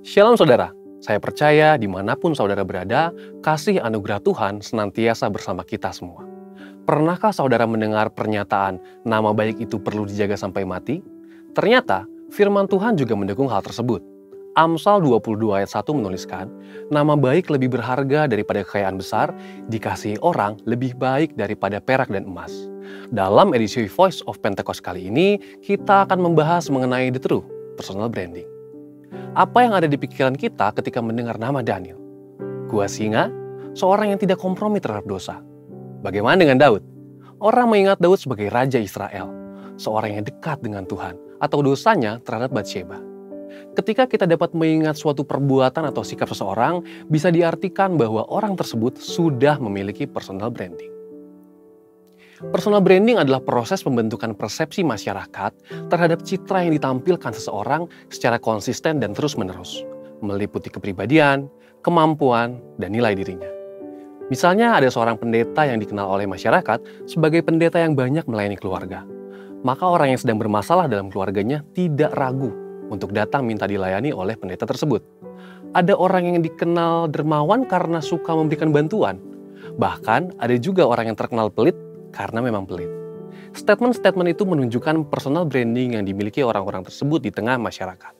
Shalom saudara, saya percaya dimanapun saudara berada, kasih anugerah Tuhan senantiasa bersama kita semua. Pernahkah saudara mendengar pernyataan nama baik itu perlu dijaga sampai mati? Ternyata firman Tuhan juga mendukung hal tersebut. Amsal 22 ayat 1 menuliskan, nama baik lebih berharga daripada kekayaan besar, dikasihi orang lebih baik daripada perak dan emas. Dalam edisi Voice of Pentecost kali ini, kita akan membahas mengenai The Truth, personal branding. Apa yang ada di pikiran kita ketika mendengar nama Daniel? Gua singa, seorang yang tidak kompromi terhadap dosa. Bagaimana dengan Daud? Orang mengingat Daud sebagai Raja Israel, seorang yang dekat dengan Tuhan, atau dosanya terhadap Batsheba. Ketika kita dapat mengingat suatu perbuatan atau sikap seseorang, bisa diartikan bahwa orang tersebut sudah memiliki personal branding. Personal branding adalah proses pembentukan persepsi masyarakat terhadap citra yang ditampilkan seseorang secara konsisten dan terus-menerus, meliputi kepribadian, kemampuan, dan nilai dirinya. Misalnya ada seorang pendeta yang dikenal oleh masyarakat sebagai pendeta yang banyak melayani keluarga. Maka orang yang sedang bermasalah dalam keluarganya tidak ragu untuk datang minta dilayani oleh pendeta tersebut. Ada orang yang dikenal dermawan karena suka memberikan bantuan. Bahkan ada juga orang yang terkenal pelit karena memang pelit. Statement-statement itu menunjukkan personal branding yang dimiliki orang-orang tersebut di tengah masyarakat.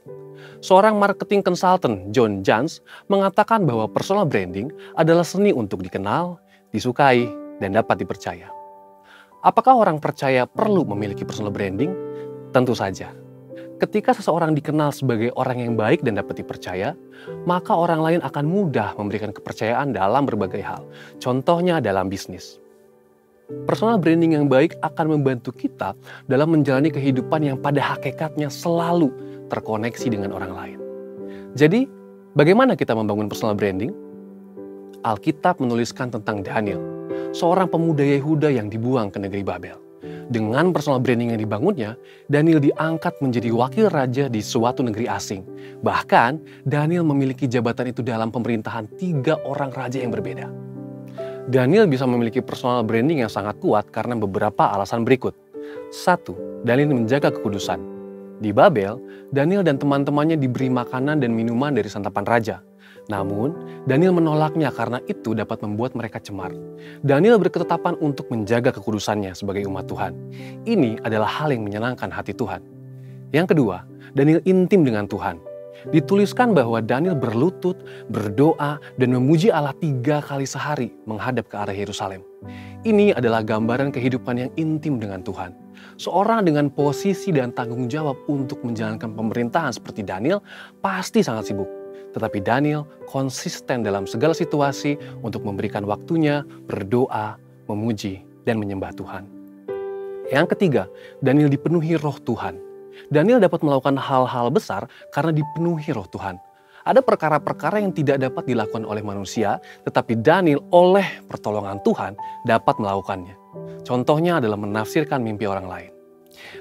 Seorang marketing consultant, John Jantsch, mengatakan bahwa personal branding adalah seni untuk dikenal, disukai, dan dapat dipercaya. Apakah orang percaya perlu memiliki personal branding? Tentu saja. Ketika seseorang dikenal sebagai orang yang baik dan dapat dipercaya, maka orang lain akan mudah memberikan kepercayaan dalam berbagai hal. Contohnya dalam bisnis. Personal branding yang baik akan membantu kita dalam menjalani kehidupan yang pada hakikatnya selalu terkoneksi dengan orang lain. Jadi, bagaimana kita membangun personal branding? Alkitab menuliskan tentang Daniel, seorang pemuda Yehuda yang dibuang ke negeri Babel. Dengan personal branding yang dibangunnya, Daniel diangkat menjadi wakil raja di suatu negeri asing. Bahkan, Daniel memiliki jabatan itu dalam pemerintahan 3 orang raja yang berbeda. Daniel bisa memiliki personal branding yang sangat kuat karena beberapa alasan berikut. 1. Daniel menjaga kekudusan. Di Babel, Daniel dan teman-temannya diberi makanan dan minuman dari santapan raja. Namun, Daniel menolaknya karena itu dapat membuat mereka cemar. Daniel berketetapan untuk menjaga kekudusannya sebagai umat Tuhan. Ini adalah hal yang menyenangkan hati Tuhan. Yang kedua, Daniel intim dengan Tuhan. Dituliskan bahwa Daniel berlutut, berdoa, dan memuji Allah 3 kali sehari menghadap ke arah Yerusalem. Ini adalah gambaran kehidupan yang intim dengan Tuhan. Seorang dengan posisi dan tanggung jawab untuk menjalankan pemerintahan seperti Daniel pasti sangat sibuk. Tetapi Daniel konsisten dalam segala situasi untuk memberikan waktunya, berdoa, memuji, dan menyembah Tuhan. Yang ketiga, Daniel dipenuhi roh Tuhan. Daniel dapat melakukan hal-hal besar karena dipenuhi roh Tuhan. Ada perkara-perkara yang tidak dapat dilakukan oleh manusia, tetapi Daniel oleh pertolongan Tuhan dapat melakukannya. Contohnya adalah menafsirkan mimpi orang lain.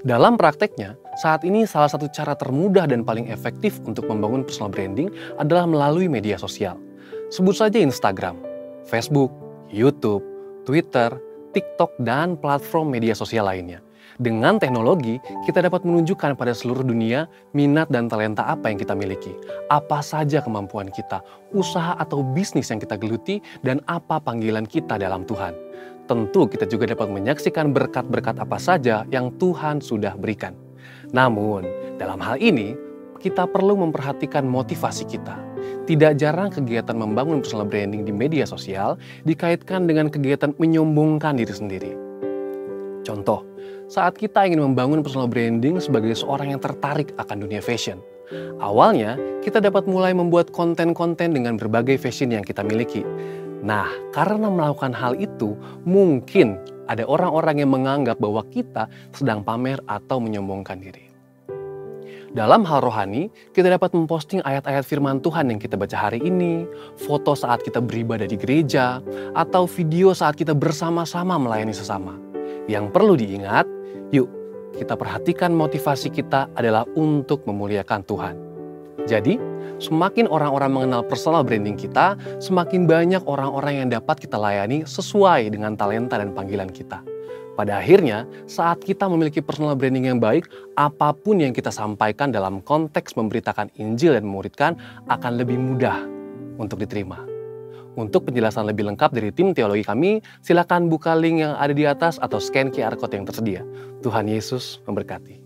Dalam prakteknya, saat ini salah satu cara termudah dan paling efektif untuk membangun personal branding adalah melalui media sosial. Sebut saja Instagram, Facebook, YouTube, Twitter, TikTok, dan platform media sosial lainnya. Dengan teknologi, kita dapat menunjukkan pada seluruh dunia minat dan talenta apa yang kita miliki, apa saja kemampuan kita, usaha atau bisnis yang kita geluti, dan apa panggilan kita dalam Tuhan. Tentu kita juga dapat menyaksikan berkat-berkat apa saja yang Tuhan sudah berikan. Namun, dalam hal ini, kita perlu memperhatikan motivasi kita. Tidak jarang kegiatan membangun personal branding di media sosial dikaitkan dengan kegiatan menyombongkan diri sendiri. Contoh, saat kita ingin membangun personal branding sebagai seorang yang tertarik akan dunia fashion. Awalnya, kita dapat mulai membuat konten-konten dengan berbagai fashion yang kita miliki. Nah, karena melakukan hal itu, mungkin ada orang-orang yang menganggap bahwa kita sedang pamer atau menyombongkan diri. Dalam hal rohani, kita dapat memposting ayat-ayat firman Tuhan yang kita baca hari ini, foto saat kita beribadah di gereja, atau video saat kita bersama-sama melayani sesama. Yang perlu diingat, yuk kita perhatikan motivasi kita adalah untuk memuliakan Tuhan. Jadi, semakin orang-orang mengenal personal branding kita, semakin banyak orang-orang yang dapat kita layani sesuai dengan talenta dan panggilan kita. Pada akhirnya, saat kita memiliki personal branding yang baik, apapun yang kita sampaikan dalam konteks memberitakan Injil dan memuridkan akan lebih mudah untuk diterima. Untuk penjelasan lebih lengkap dari tim teologi kami, silakan buka link yang ada di atas atau scan QR Code yang tersedia. Tuhan Yesus memberkati.